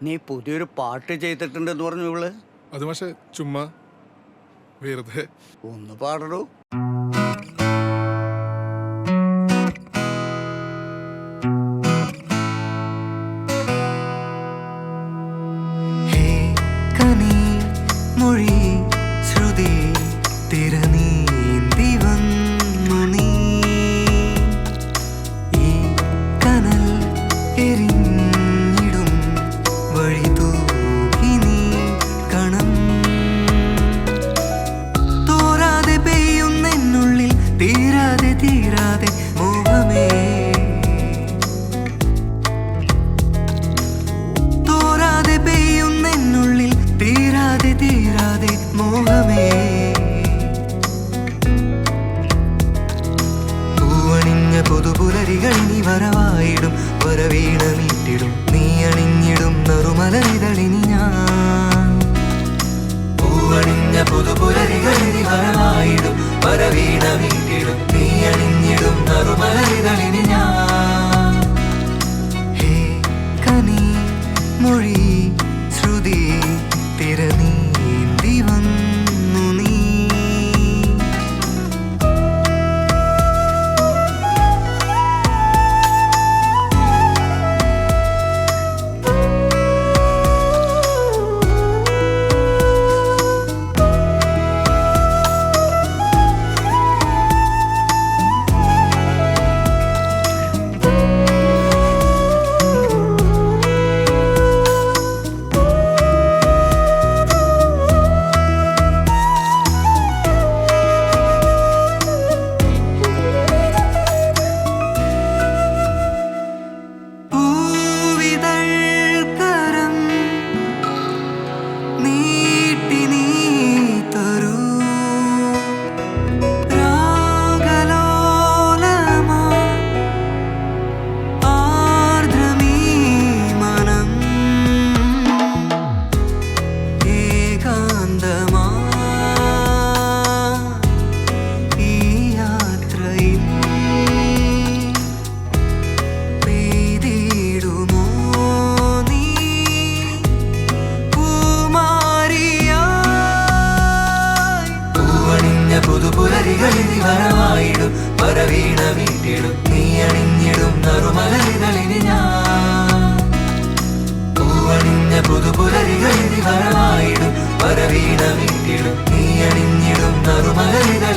നീ പുതിയൊരു പാട്ട് ചെയ്തിട്ടുണ്ടെന്ന് പറഞ്ഞു ഇവള്. അത് പക്ഷെ ചുമ്മാ വെറുതെ ഒന്ന് പാടടൂ. മൊഴി ശ്രുതി തിരനീന്തി വന്നു നീ ഈ കനൽ എരിഞ്ഞിടും വഴി തൂക്കി നീ കണം തോരാതെ പെയ്യുന്നെന്നുള്ളിൽ തീരാതെ തീരാതെ മോഹമേ തോരാതെ പെയ്യുന്നെന്നുള്ളിൽ തീരാതെ തീരാതെ മോഹമേ പൂവണിഞ്ഞ പുതുപുലരികളിനി വരവായിടും വരവീണമീട്ടിടും നീ അണിഞ്ഞിടും നറുമലരിതളിനി ഞാൻ പൂവണിഞ്ഞ പുതുപുലരികളിനി വരവായിടും വരവീണമീട്ടിടും നീ അണിഞ്ഞിടും നറുമലരിതളിനി ഞാൻ ഹേ കനി മൊഴി ശ്രുതി തിരനീന്തി വന്നു നീ പുതുപുലരികളിനി വരവായിടും വരവീണമീട്ടിടും നീ അണിഞ്ഞിടും നറുമലരിതളിനി ഞാൻ പൂവണിഞ്ഞ പുതുപുലരികളിനി വരവായിടും വരവീണമീട്ടിടും നീ അണിഞ്ഞിടും നറുമലരിതളിനി